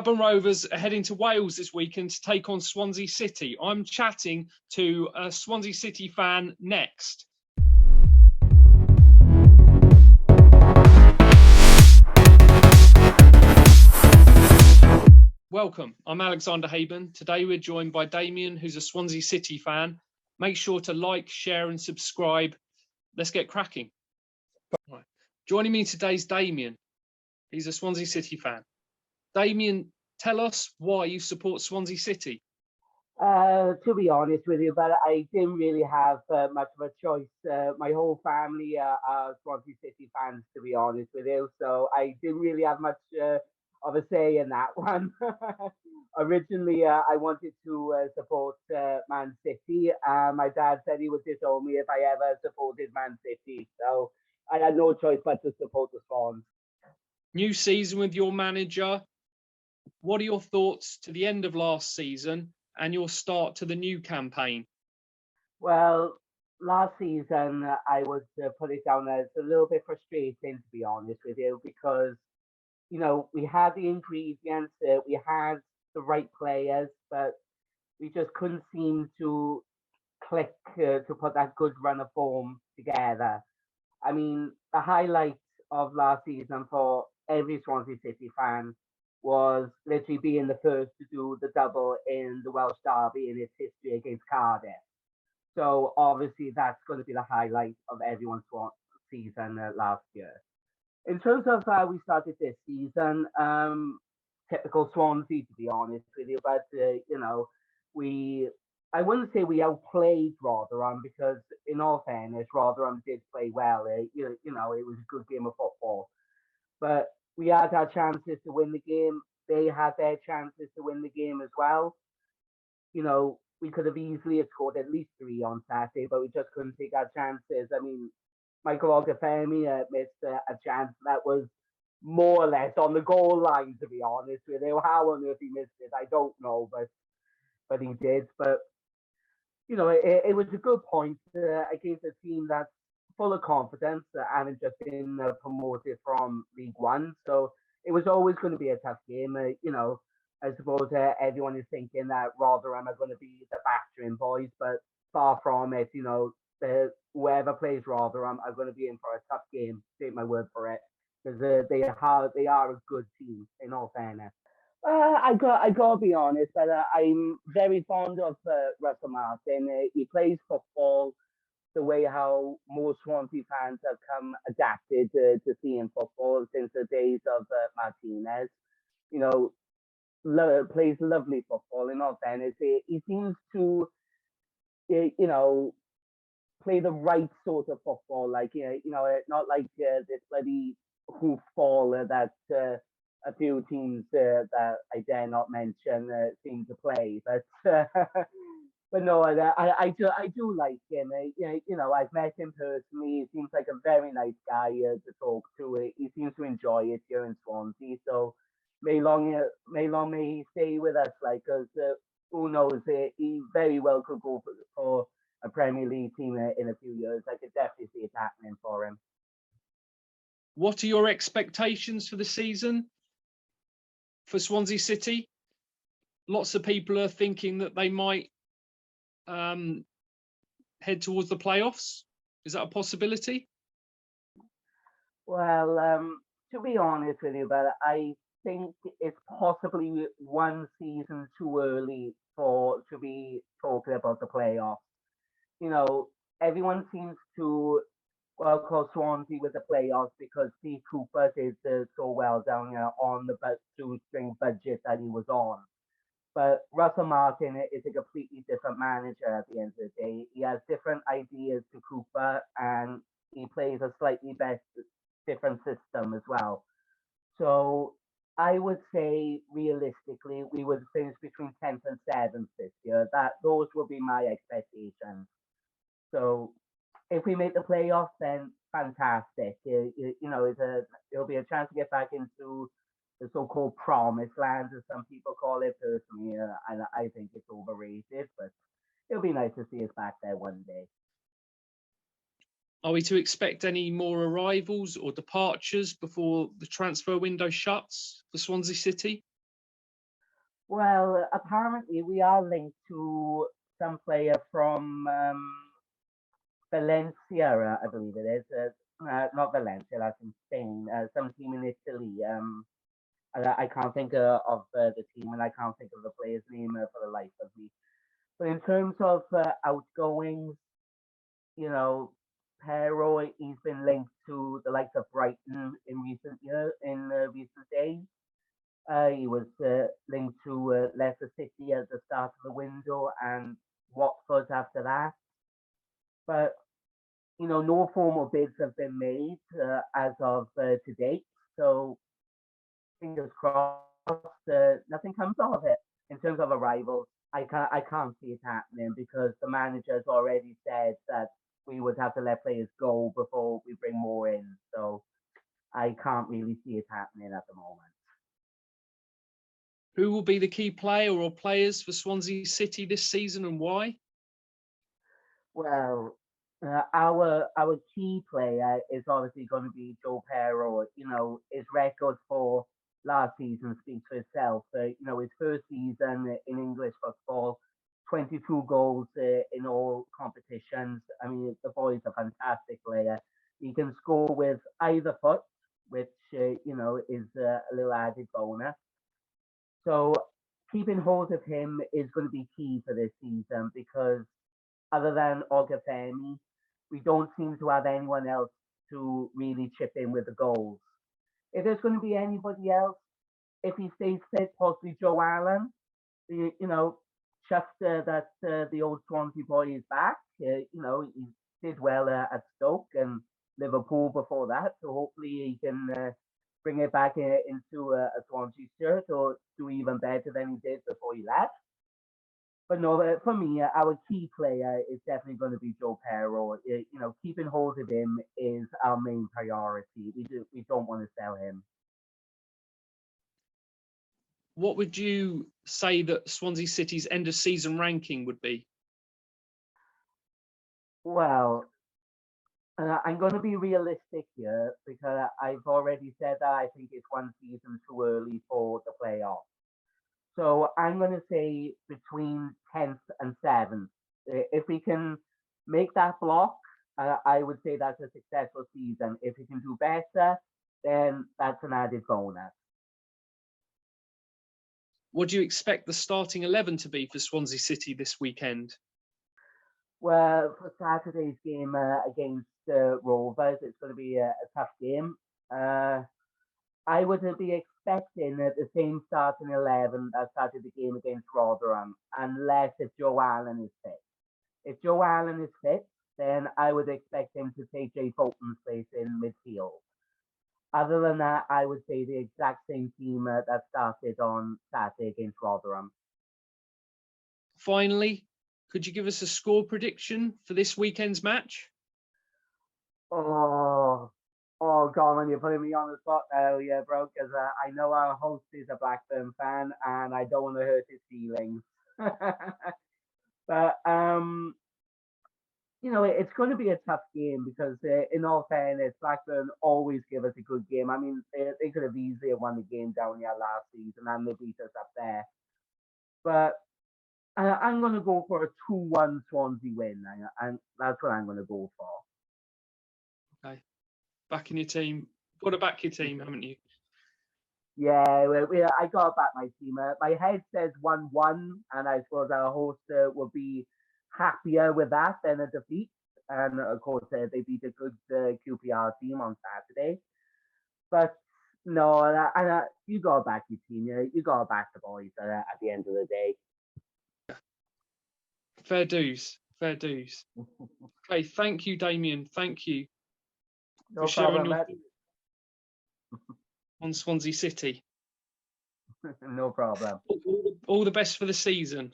Blackburn Rovers are heading to Wales this weekend to take on Swansea City. I'm chatting to a Swansea City fan next. Welcome, I'm Alexander Haben. Today we're joined by Damien, who's a Swansea City fan. Make sure to like, share and subscribe. Let's get cracking. Right. Joining me today is Damien. He's a Swansea City fan. Damien, tell us why you support Swansea City. To be honest with you, but I didn't really have much of a choice. My whole family are Swansea City fans, to be honest with you. So I didn't really have much of a say in that one. Originally, I wanted to support Man City. My dad said he would disown me if I ever supported Man City. So I had no choice but to support the Swans. New season with your manager. What are your thoughts to the end of last season and your start to the new campaign? Well, last season I would put it down as a little bit frustrating, to be honest with you, because we had the ingredients, we had the right players, but we just couldn't seem to click to put that good run of form together. I mean, the highlight of last season for every Swansea City fan was literally being the first to do the double in the Welsh Derby in its history against Cardiff. So obviously that's going to be the highlight of everyone's season last year. In terms of how we started this season, typical Swansea, to be honest with you, but we I wouldn't say we outplayed Rotherham because, in all fairness, Rotherham did play well. It was a good game of football, but we had our chances to win the game. They had their chances to win the game as well. We could have easily scored at least three on Saturday, but we just couldn't take our chances. I mean, Michael Ogafemi missed a chance that was more or less on the goal line, to be honest with you. How on earth he missed it, I don't know, but he did. But it was a good point against a team that's full of confidence, having just been promoted from League One. So it was always going to be a tough game. I suppose everyone is thinking that Rotherham are going to be the battering boys, but far from it. Whoever plays Rotherham are going to be in for a tough game. Take my word for it, because they are a good team. In all fairness. I got to be honest, but I'm very fond of Russell Martin. He plays football the way how most Swansea fans have come adapted to seeing football since the days of Martinez. You know, plays lovely football. In all fairness, he seems to, play the right sort of football. Like, not like this bloody hoofball that a few teams that I dare not mention seem to play. But but no, I do like him. I've met him personally. He seems like a very nice guy to talk to. He seems to enjoy it here in Swansea. So may he stay with us. Like, cause who knows? He very well could go for a Premier League team in a few years. I could definitely see it happening for him. What are your expectations for the season for Swansea City? Lots of people are thinking that they might head towards the playoffs. Is that a possibility? Well, to be honest with you, but I think it's possibly one season too early to be talking about the playoffs. Everyone seems to call Swansea with the playoffs because Steve Cooper did so well down here on the shoestring budget that he was on. But Russell Martin is a completely different manager at the end of the day. He has different ideas to Cooper, and he plays a slightly different system as well. So I would say realistically, we would finish between 10th and 7th this year. Those would be my expectations. So if we make the playoffs, then fantastic. It'll be a chance to get back into the so-called promised land, as some people call it. Personally, I think it's overrated, but it'll be nice to see us back there one day. Are we to expect any more arrivals or departures before the transfer window shuts for Swansea City? Well, apparently we are linked to some player from Valencia, I believe it is. Not Valencia, that's in Spain. Some team in Italy. I can't think of the team, and I can't think of the player's name for the life of me. But in terms of outgoings, you know, Pero, he's been linked to the likes of Brighton in recent days. He was linked to Leicester City at the start of the window and Watford after that. But no formal bids have been made as of to date. So fingers crossed, nothing comes of it. In terms of arrivals, I can't see it happening because the manager's already said that we would have to let players go before we bring more in. So I can't really see it happening at the moment. Who will be the key player or players for Swansea City this season and why? Well, our key player is obviously going to be Joe Pero. His record for last season speaks for itself. His first season in English football, 22 goals in all competitions. I mean, the boy's a fantastic player. He can score with either foot, which is a little added bonus. So keeping hold of him is going to be key for this season because other than Ogafemi, we don't seem to have anyone else to really chip in with the goals. If there's going to be anybody else, if he stays fit, possibly Joe Allen. Just that the old Swansea boy is back. He did well at Stoke and Liverpool before that, so hopefully he can bring it back into a Swansea shirt or do even better than he did before he left. But no, for me, our key player is definitely going to be Joe Pero. Keeping hold of him is our main priority. We don't want to sell him. What would you say that Swansea City's end of season ranking would be? Well, I'm going to be realistic here because I've already said that I think it's one season too early for the playoffs. So I'm going to say between 10th and 7th. If we can make that block, I would say that's a successful season. If we can do better, then that's an added bonus. What do you expect the starting 11 to be for Swansea City this weekend? Well, for Saturday's game against Rovers, it's going to be a tough game. I would be expecting the same starting 11 that started the game against Rotherham, unless if Joe Allen is fit. If Joe Allen is fit, then I would expect him to take Jay Fulton's place in midfield. Other than that, I would say the exact same team that started on Saturday against Rotherham. Finally, could you give us a score prediction for this weekend's match? Oh, God, you're putting me on the spot now, yeah, bro, because I know our host is a Blackburn fan, and I don't want to hurt his feelings. But, it's going to be a tough game because, in all fairness, Blackburn always give us a good game. I mean, they could have easily won the game down here last season, and they beat us up there. But I'm going to go for a 2-1 Swansea win, and that's what I'm going to go for. Okay. Backing your team. Got to back your team, haven't you? Yeah, I got to back my team. My head says 1-1, and I suppose our host will be happier with that than a defeat. And of course, they beat a good QPR team on Saturday. But no, you got to back your team. You got to back the boys at the end of the day. Fair dues. Fair dues. Okay, thank you, Damien. Thank you No for sharing problem, your on Swansea City. No problem. All the best for the season.